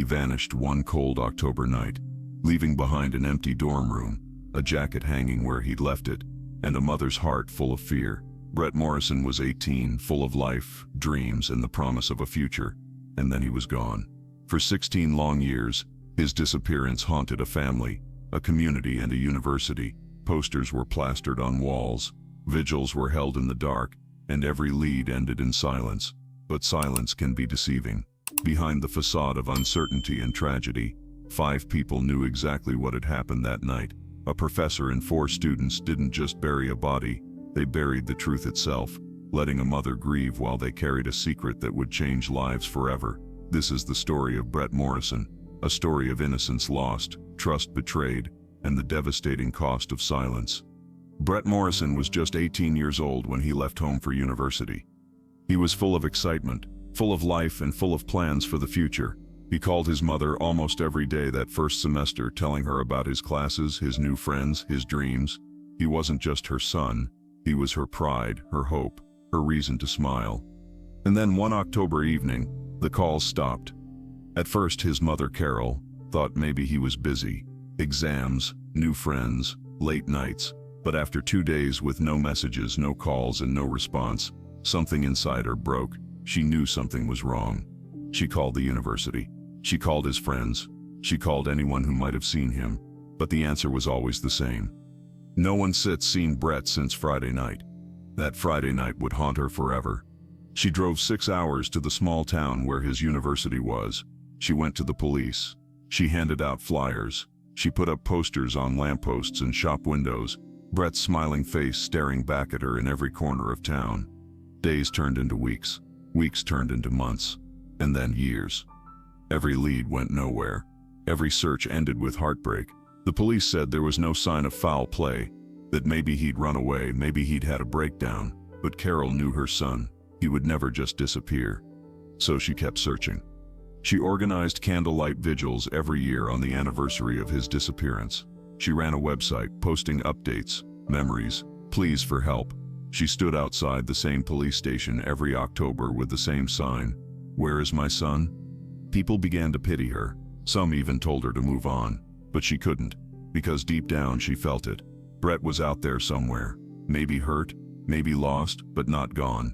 vanished one cold October night, leaving behind an empty dorm room, a jacket hanging where he'd left it, and a mother's heart full of fear. Brett Morrison was 18, full of life, dreams, and the promise of a future, and then he was gone. For 16 long years, his disappearance haunted a family, a community, and a university. Posters were plastered on walls, vigils were held in the dark, and every lead ended in silence. But silence can be deceiving. Behind the facade of uncertainty and tragedy, 5 people knew exactly what had happened that night. A professor and 4 students didn't just bury a body, they buried the truth itself, letting a mother grieve while they carried a secret that would change lives forever. This is the story of Brett Morrison, a story of innocence lost, trust betrayed, and the devastating cost of silence. Brett Morrison was just 18 years old when he left home for university. He was full of excitement, full of life, and full of plans for the future. He called his mother almost every day that first semester, telling her about his classes, his new friends, his dreams. He wasn't just her son, he was her pride, her hope, her reason to smile. And then one October evening, the calls stopped. At first, his mother, Carol, thought maybe he was busy. Exams, new friends, late nights. But after 2 days with no messages, no calls, and no response, something inside her broke. She knew something was wrong. She called the university. She called his friends. She called anyone who might have seen him. But the answer was always the same. No one seen Brett since Friday night. That Friday night would haunt her forever. She drove 6 hours to the small town where his university was. She went to the police. She handed out flyers. She put up posters on lampposts and shop windows, Brett's smiling face staring back at her in every corner of town. Days turned into weeks. Weeks turned into months. And then years. Every lead went nowhere. Every search ended with heartbreak. The police said there was no sign of foul play, that maybe he'd run away, maybe he'd had a breakdown. But Carol knew her son. He would never just disappear. So she kept searching. She organized candlelight vigils every year on the anniversary of his disappearance. She ran a website, posting updates, memories, pleas for help. She stood outside the same police station every October with the same sign, "Where is my son?" People began to pity her. Some even told her to move on. But she couldn't, because deep down she felt it. Brett was out there somewhere, maybe hurt, maybe lost, but not gone.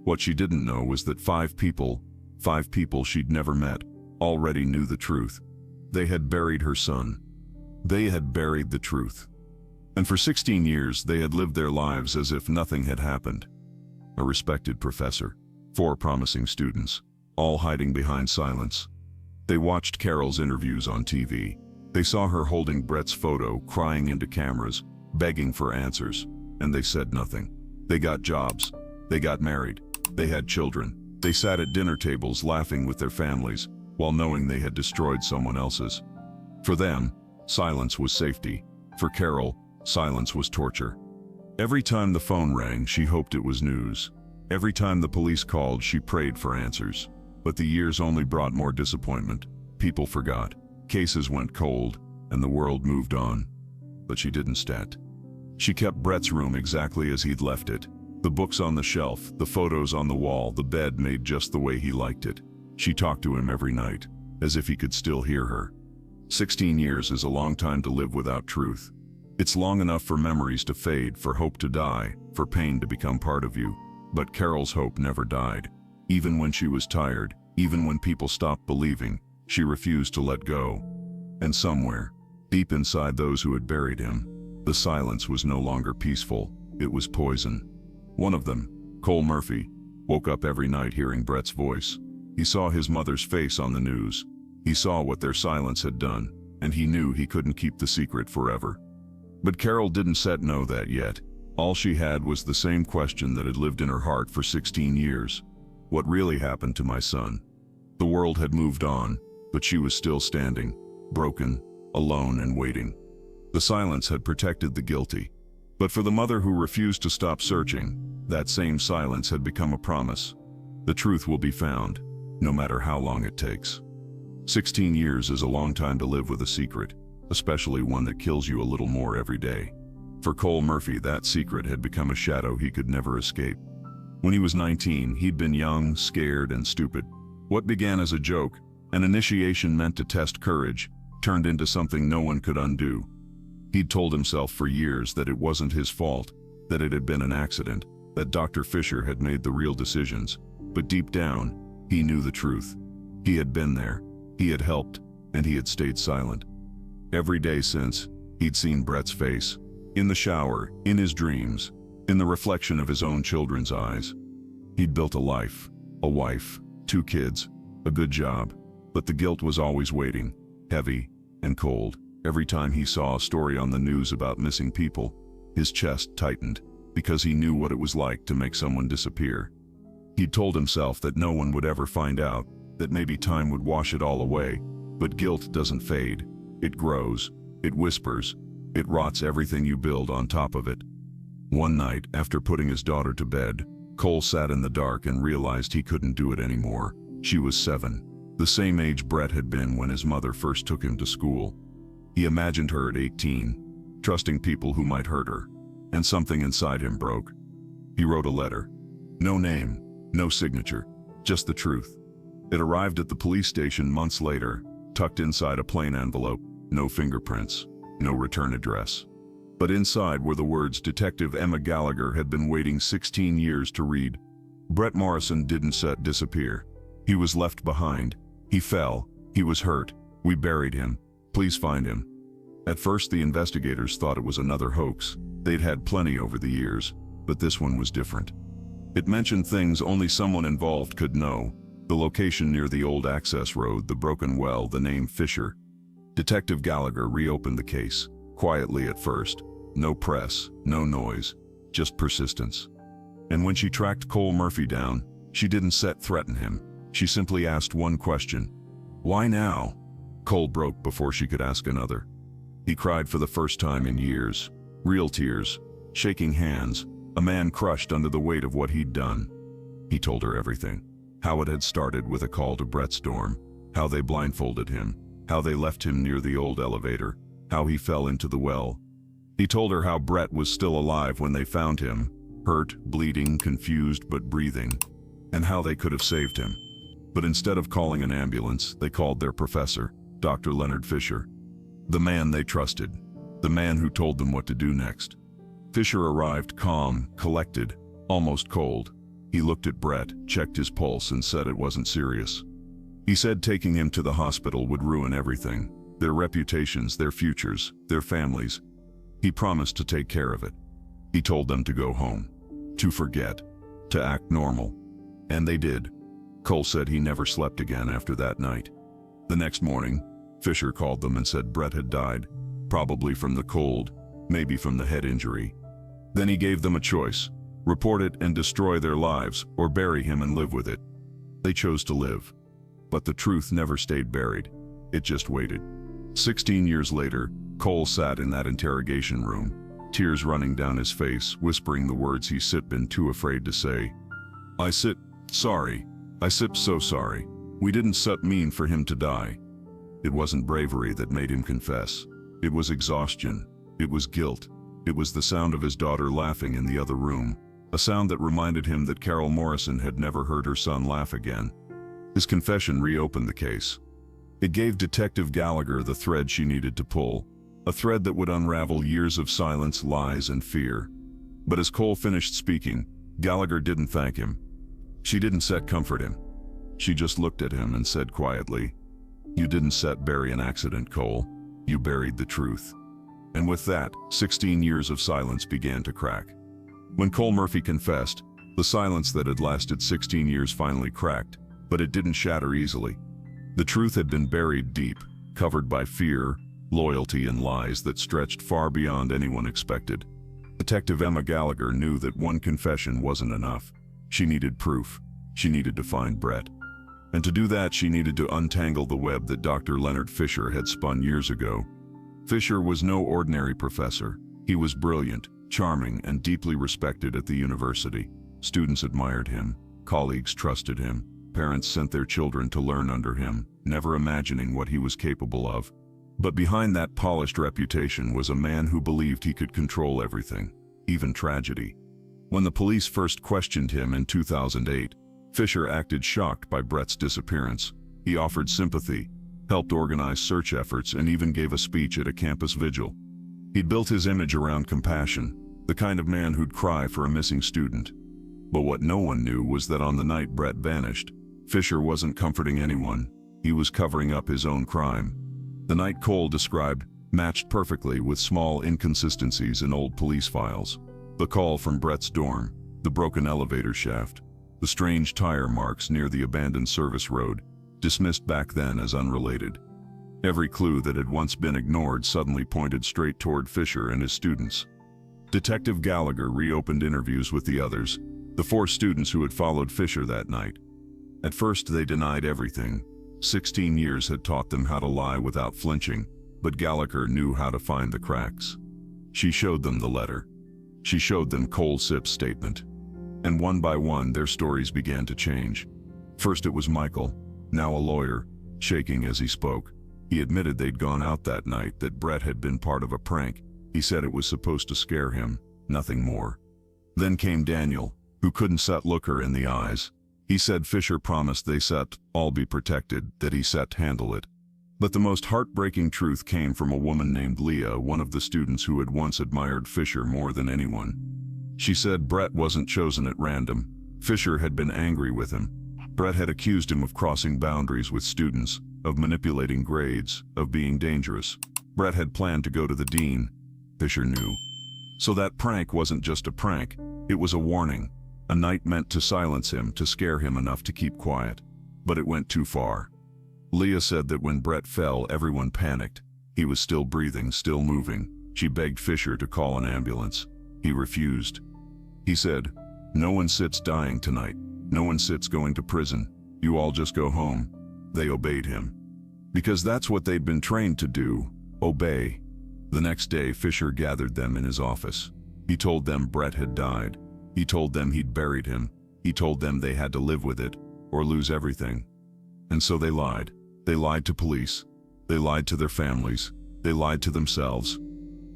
What she didn't know was that 5 people she'd never met, already knew the truth. They had buried her son. They had buried the truth. And for 16 years, they had lived their lives as if nothing had happened. A respected professor, 4 promising students, all hiding behind silence. They watched Carol's interviews on TV. They saw her holding Brett's photo, crying into cameras, begging for answers, and they said nothing. They got jobs. They got married. They had children. They sat at dinner tables laughing with their families, while knowing they had destroyed someone else's. For them, silence was safety. For Carol, silence was torture. Every time the phone rang, she hoped it was news. Every time the police called, she prayed for answers. But the years only brought more disappointment. People forgot. Cases went cold, and the world moved on. But she didn't stat. She kept Brett's room exactly as he'd left it. The books on the shelf, the photos on the wall, the bed made just the way he liked it. She talked to him every night, as if he could still hear her. 16 years is a long time to live without truth. It's long enough for memories to fade, for hope to die, for pain to become part of you. But Carol's hope never died. Even when she was tired, even when people stopped believing, she refused to let go. And somewhere, deep inside those who had buried him, the silence was no longer peaceful, it was poison. One of them, Cole Murphy, woke up every night hearing Brett's voice. He saw his mother's face on the news. He saw what their silence had done, and he knew he couldn't keep the secret forever. But Carol didn't know that yet. All she had was the same question that had lived in her heart for 16 years. What really happened to my son? The world had moved on, but she was still standing, broken, alone, and waiting. The silence had protected the guilty. But for the mother who refused to stop searching, that same silence had become a promise. The truth will be found, no matter how long it takes. 16 years is a long time to live with a secret, especially one that kills you a little more every day. For Cole Murphy, that secret had become a shadow he could never escape. When he was 19, he'd been young, scared, and stupid. What began as a joke, An initiation meant to test courage turned into something no one could undo. He'd told himself for years that it wasn't his fault, that it had been an accident, that Dr. Fisher had made the real decisions. But deep down, he knew the truth. He had been there, he had helped, and he had stayed silent. Every day since, he'd seen Brett's face. In the shower, in his dreams, in the reflection of his own children's eyes. He'd built a life, a wife, 2 kids, a good job, but the guilt was always waiting, heavy and cold. Every time he saw a story on the news about missing people, his chest tightened, because he knew what it was like to make someone disappear. He'd told himself that no one would ever find out, that maybe time would wash it all away, but guilt doesn't fade. It grows, it whispers, it rots everything you build on top of it. One night, after putting his daughter to bed, Cole sat in the dark and realized he couldn't do it anymore. She was 7, the same age Brett had been when his mother first took him to school. He imagined her at 18, trusting people who might hurt her, and something inside him broke. He wrote a letter. No name, no signature, just the truth. It arrived at the police station months later, tucked inside a plain envelope, no fingerprints, no return address. But inside were the words Detective Emma Gallagher had been waiting 16 years to read. Brett Morrison didn't disappear. He was left behind. He fell. He was hurt. We buried him. Please find him. At first, the investigators thought it was another hoax. They'd had plenty over the years, but this one was different. It mentioned things only someone involved could know. The location near the old access road, the broken well, the name Fisher. Detective Gallagher reopened the case, quietly at first. No press, no noise, just persistence. And when she tracked Cole Murphy down, she didn't threaten him. She simply asked one question. Why now? Cole broke before she could ask another. He cried for the first time in years. Real tears, shaking hands, a man crushed under the weight of what he'd done. He told her everything. How it had started with a call to Brett's dorm, how they blindfolded him, how they left him near the old elevator, how he fell into the well. He told her how Brett was still alive when they found him, hurt, bleeding, confused but breathing, and how they could have saved him. But instead of calling an ambulance, they called their professor, Dr. Leonard Fisher. The man they trusted, the man who told them what to do next. Fisher arrived calm, collected, almost cold. He looked at Brett, checked his pulse, and said it wasn't serious. He said taking him to the hospital would ruin everything, their reputations, their futures, their families. He promised to take care of it. He told them to go home, to forget, to act normal. And they did. Cole said he never slept again after that night. The next morning, Fisher called them and said Brett had died, probably from the cold, maybe from the head injury. Then he gave them a choice: report it and destroy their lives, or bury him and live with it. They chose to live. But the truth never stayed buried. It just waited. 16 years later, Cole sat in that interrogation room, tears running down his face, whispering the words he'd been too afraid to say. Sorry. I so sorry. We didn't mean for him to die. It wasn't bravery that made him confess. It was exhaustion. It was guilt. It was the sound of his daughter laughing in the other room, a sound that reminded him that Carol Morrison had never heard her son laugh again. His confession reopened the case. It gave Detective Gallagher the thread she needed to pull, a thread that would unravel years of silence, lies, and fear. But as Cole finished speaking, Gallagher didn't thank him. She didn't comfort him. She just looked at him and said quietly, "You didn't bury an accident, Cole. You buried the truth." And with that, 16 years of silence began to crack. When Cole Murphy confessed, the silence that had lasted 16 years finally cracked, but it didn't shatter easily. The truth had been buried deep, covered by fear, loyalty, and lies that stretched far beyond anyone expected. Detective Emma Gallagher knew that one confession wasn't enough. She needed proof. She needed to find Brett. And to do that, she needed to untangle the web that Dr. Leonard Fisher had spun years ago. Fisher was no ordinary professor. He was brilliant, charming, and deeply respected at the university. Students admired him. Colleagues trusted him. Parents sent their children to learn under him, never imagining what he was capable of. But behind that polished reputation was a man who believed he could control everything, even tragedy. When the police first questioned him in 2008, Fisher acted shocked by Brett's disappearance. He offered sympathy, helped organize search efforts, and even gave a speech at a campus vigil. He'd built his image around compassion, the kind of man who'd cry for a missing student. But what no one knew was that on the night Brett vanished, Fisher wasn't comforting anyone. He was covering up his own crime. The night Cole described matched perfectly with small inconsistencies in old police files. The call from Brett's dorm, the broken elevator shaft, the strange tire marks near the abandoned service road, dismissed back then as unrelated. Every clue that had once been ignored suddenly pointed straight toward Fisher and his students. Detective Gallagher reopened interviews with the others, the 4 students who had followed Fisher that night. At first they denied everything. 16 years had taught them how to lie without flinching, but Gallagher knew how to find the cracks. She showed them the letter. She showed them Cole Sipp's statement. And one by one their stories began to change. First it was Michael, now a lawyer, shaking as he spoke. He admitted they'd gone out that night, that Brett had been part of a prank. He said it was supposed to scare him, nothing more. Then came Daniel, who couldn't look her in the eyes. He said Fisher promised they all be protected, that he handle it. But the most heartbreaking truth came from a woman named Leah, one of the students who had once admired Fisher more than anyone. She said Brett wasn't chosen at random. Fisher had been angry with him. Brett had accused him of crossing boundaries with students, of manipulating grades, of being dangerous. Brett had planned to go to the dean. Fisher knew. So that prank wasn't just a prank, it was a warning. A night meant to silence him, to scare him enough to keep quiet. But it went too far. Leah said that when Brett fell, everyone panicked. He was still breathing, still moving. She begged Fisher to call an ambulance. He refused. He said, "No one sits dying tonight. No one sits going to prison. You all just go home." They obeyed him. Because that's what they'd been trained to do, obey. The next day, Fisher gathered them in his office. He told them Brett had died. He told them he'd buried him. He told them they had to live with it, or lose everything. And so they lied. They lied to police. They lied to their families. They lied to themselves.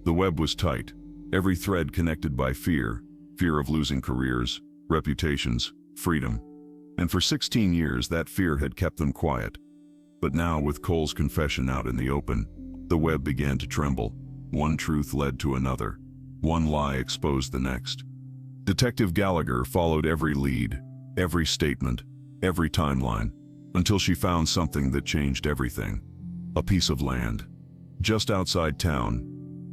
The web was tight, every thread connected by fear of losing careers, reputations, freedom. And for 16 years that fear had kept them quiet. But now, with Cole's confession out in the open, the web began to tremble. One truth led to another. One lie exposed the next. Detective Gallagher followed every lead, every statement, every timeline, until she found something that changed everything. A piece of land, just outside town,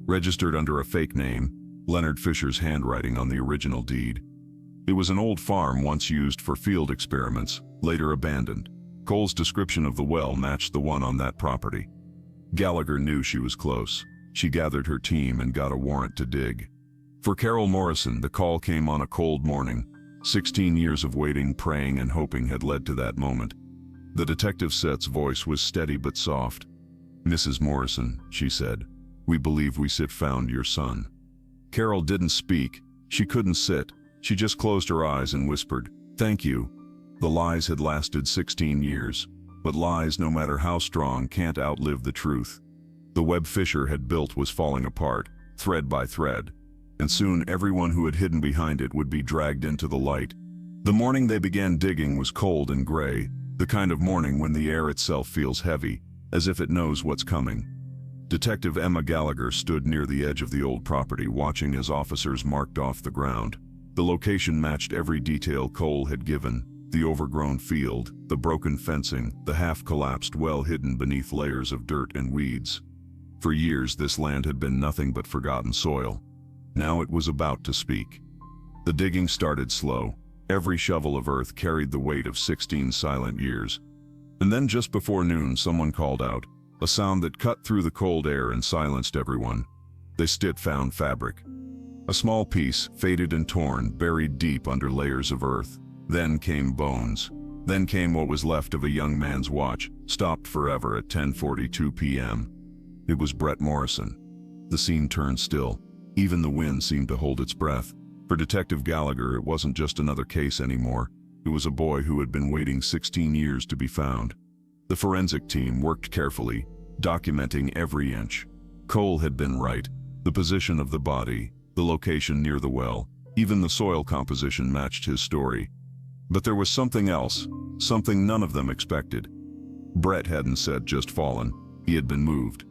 registered under a fake name, Leonard Fisher's handwriting on the original deed. It was an old farm once used for field experiments, later abandoned. Cole's description of the well matched the one on that property. Gallagher knew she was close. She gathered her team and got a warrant to dig. For Carol Morrison, the call came on a cold morning. 16 years of waiting, praying, and hoping had led to that moment. The detective set's voice was steady but soft. "Mrs. Morrison," she said, "we believe we found your son." Carol didn't speak. She couldn't sit. She just closed her eyes and whispered, "Thank you." The lies had lasted 16 years, but lies, no matter how strong, can't outlive the truth. The web Fisher had built was falling apart, thread by thread, and soon everyone who had hidden behind it would be dragged into the light. The morning they began digging was cold and gray, the kind of morning when the air itself feels heavy, as if it knows what's coming. Detective Emma Gallagher stood near the edge of the old property, watching as officers marked off the ground. The location matched every detail Cole had given: the overgrown field, the broken fencing, the half-collapsed well hidden beneath layers of dirt and weeds. For years this land had been nothing but forgotten soil. Now it was about to speak. The digging started slow. Every shovel of earth carried the weight of 16 silent years. And then just before noon someone called out, a sound that cut through the cold air and silenced everyone. They found fabric. A small piece, faded and torn, buried deep under layers of earth. Then came bones. Then came what was left of a young man's watch, stopped forever at 10:42 p.m. It was Brett Morrison. The scene turned still. Even the wind seemed to hold its breath. For Detective Gallagher, it wasn't just another case anymore. It was a boy who had been waiting 16 years to be found. The forensic team worked carefully, documenting every inch. Cole had been right. The position of the body, the location near the well, even the soil composition matched his story. But there was something else, something none of them expected. Brett hadn't said just fallen, he had been moved.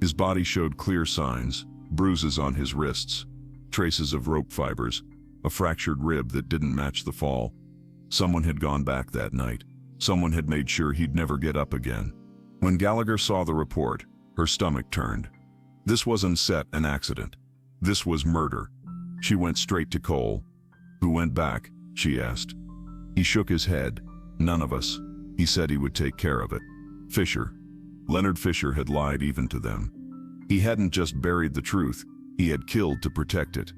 His body showed clear signs, bruises on his wrists, traces of rope fibers, a fractured rib that didn't match the fall. Someone had gone back that night. Someone had made sure he'd never get up again. When Gallagher saw the report, her stomach turned. This wasn't an accident. This was murder. She went straight to Cole. "Who went back?" she asked. He shook his head. "None of us." He said he would take care of it. Fisher. Leonard Fisher had lied even to them. He hadn't just buried the truth, he had killed to protect it.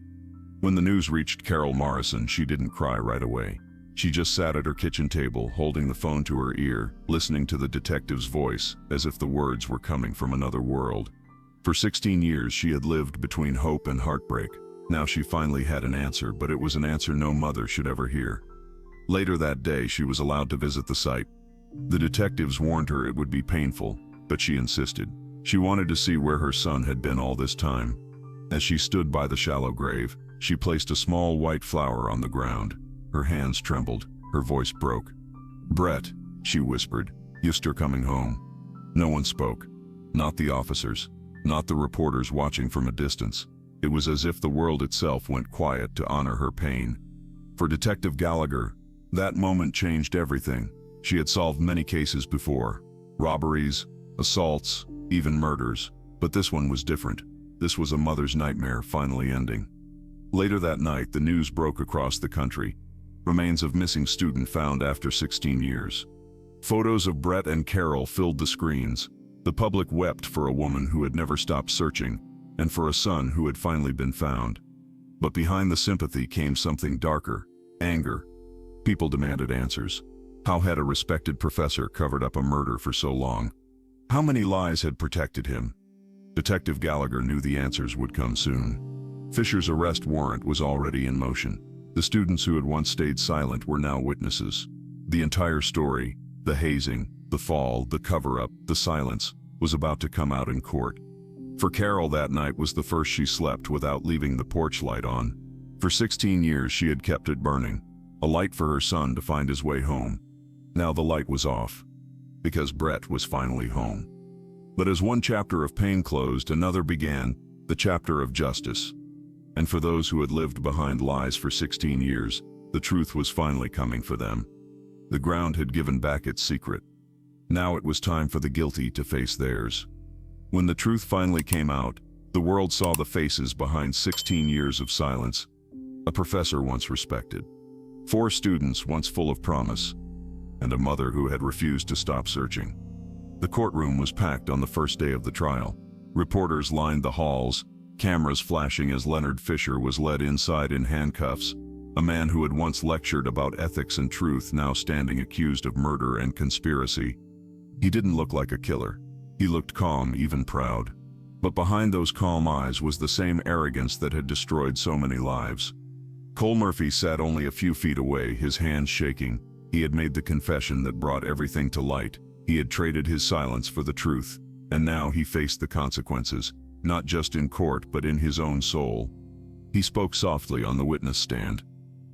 When the news reached Carol Morrison, she didn't cry right away. She just sat at her kitchen table, holding the phone to her ear, listening to the detective's voice, as if the words were coming from another world. For 16 years, she had lived between hope and heartbreak. Now she finally had an answer, but it was an answer no mother should ever hear. Later that day, she was allowed to visit the site. The detectives warned her it would be painful, but she insisted. She wanted to see where her son had been all this time. As she stood by the shallow grave, she placed a small white flower on the ground. Her hands trembled, her voice broke. "Brett," she whispered, "you're coming home." No one spoke. Not the officers, not the reporters watching from a distance. It was as if the world itself went quiet to honor her pain. For Detective Gallagher, that moment changed everything. She had solved many cases before. Robberies, assaults, even murders. But this one was different. This was a mother's nightmare finally ending. Later that night, the news broke across the country. Remains of missing student found after 16 years. Photos of Brett and Carol filled the screens. The public wept for a woman who had never stopped searching, and for a son who had finally been found. But behind the sympathy came something darker: anger. People demanded answers. How had a respected professor covered up a murder for so long? How many lies had protected him? Detective Gallagher knew the answers would come soon. Fisher's arrest warrant was already in motion. The students who had once stayed silent were now witnesses. The entire story, the hazing, the fall, the cover-up, the silence, was about to come out in court. For Carol, that night was the first she slept without leaving the porch light on. For 16 years she had kept it burning, a light for her son to find his way home. Now the light was off, because Brett was finally home. But as one chapter of pain closed, another began, the chapter of justice. And for those who had lived behind lies for 16 years, the truth was finally coming for them. The ground had given back its secret. Now it was time for the guilty to face theirs. When the truth finally came out, the world saw the faces behind 16 years of silence. A professor once respected, 4 students once full of promise, and a mother who had refused to stop searching. The courtroom was packed on the first day of the trial. Reporters lined the halls, cameras flashing as Leonard Fisher was led inside in handcuffs, a man who had once lectured about ethics and truth now standing accused of murder and conspiracy. He didn't look like a killer. He looked calm, even proud. But behind those calm eyes was the same arrogance that had destroyed so many lives. Cole Murphy sat only a few feet away, his hands shaking. He had made the confession that brought everything to light. He had traded his silence for the truth, and now he faced the consequences, not just in court but in his own soul. He spoke softly on the witness stand.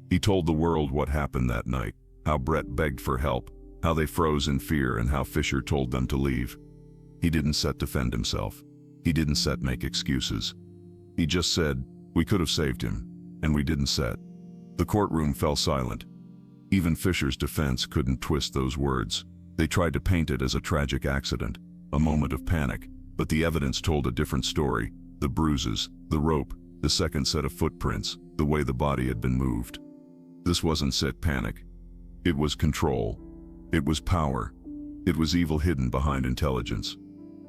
He told the world what happened that night, how Brett begged for help, how they froze in fear, and how Fisher told them to leave. He didn't defend himself. He didn't make excuses. He just said, "We could have saved him, and we didn't." The courtroom fell silent. Even Fisher's defense couldn't twist those words. They tried to paint it as a tragic accident, a moment of panic, but the evidence told a different story. The bruises, the rope, the second set of footprints, the way the body had been moved. This wasn't panic. It was control. It was power. It was evil hidden behind intelligence.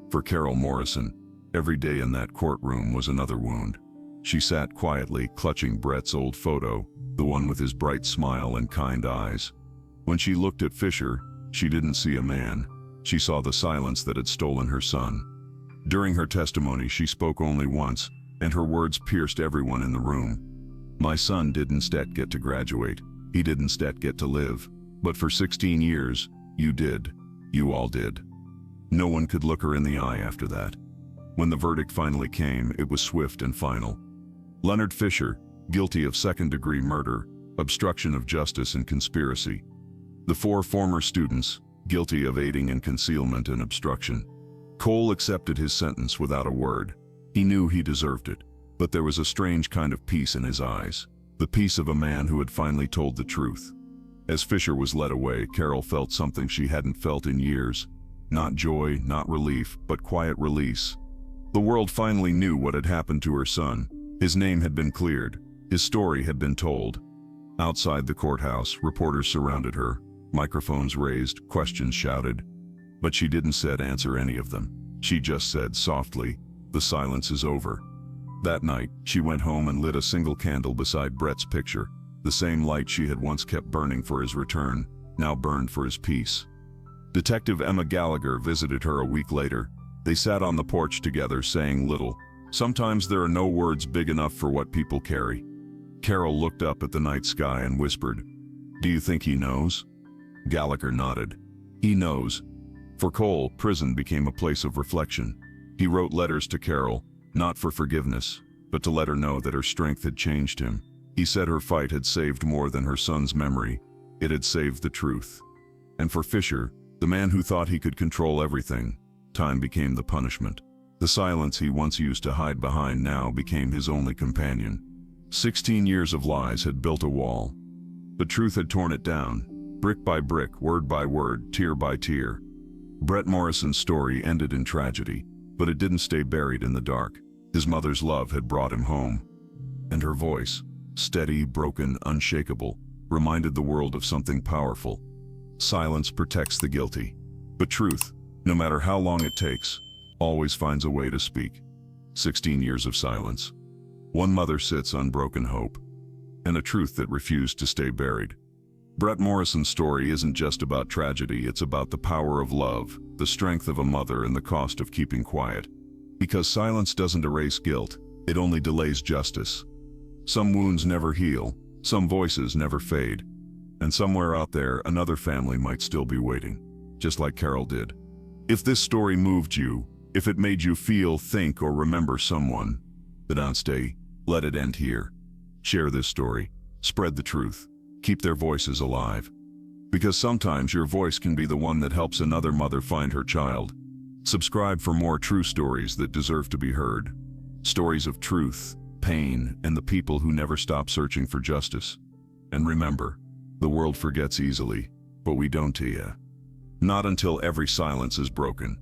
For Carol Morrison, every day in that courtroom was another wound. She sat quietly, clutching Brett's old photo, the one with his bright smile and kind eyes. When she looked at Fisher, she didn't see a man. She saw the silence that had stolen her son. During her testimony, she spoke only once, and her words pierced everyone in the room. "My son didn't get to graduate. He didn't get to live. But for 16 years, you did. You all did." No one could look her in the eye after that. When the verdict finally came, it was swift and final. Leonard Fisher, guilty of second-degree murder, obstruction of justice, and conspiracy. The 4 former students, guilty of aiding and concealment and obstruction. Cole accepted his sentence without a word. He knew he deserved it, but there was a strange kind of peace in his eyes, the peace of a man who had finally told the truth. As Fisher was led away, Carol felt something she hadn't felt in years. Not joy, not relief, but quiet release. The world finally knew what had happened to her son. His name had been cleared. His story had been told. Outside the courthouse, reporters surrounded her, microphones raised, questions shouted. But she didn't answer any of them. She just said softly, "The silence is over." That night, she went home and lit a single candle beside Brett's picture. The same light she had once kept burning for his return, now burned for his peace. Detective Emma Gallagher visited her a week later. They sat on the porch together, saying little. Sometimes there are no words big enough for what people carry. Carol looked up at the night sky and whispered, "Do you think he knows?" Gallagher nodded. "He knows." For Cole, prison became a place of reflection. He wrote letters to Carol, not for forgiveness, but to let her know that her strength had changed him. He said her fight had saved more than her son's memory. It had saved the truth. And for Fisher, the man who thought he could control everything, time became the punishment. The silence he once used to hide behind now became his only companion. 16 years of lies had built a wall. The truth had torn it down, brick by brick, word by word, tear by tear. Brett Morrison's story ended in tragedy, but it didn't stay buried in the dark. His mother's love had brought him home. And her voice, steady, broken, unshakable, reminded the world of something powerful. Silence protects the guilty, but truth, no matter how long it takes, always finds a way to speak. 16 years of silence. One mother sits on broken hope, and a truth that refused to stay buried. Brett Morrison's story isn't just about tragedy, it's about the power of love, the strength of a mother, and the cost of keeping quiet. Because silence doesn't erase guilt, it only delays justice. Some wounds never heal, some voices never fade, and somewhere out there another family might still be waiting, just like Carol did. If this story moved you, if it made you feel, think, or remember someone, then don't stay, let it end here. Share this story, spread the truth, keep their voices alive. Because sometimes your voice can be the one that helps another mother find her child. Subscribe for more true stories that deserve to be heard. Stories of truth, pain, and the people who never stop searching for justice. And remember, the world forgets easily, but we don't. Not until every silence is broken.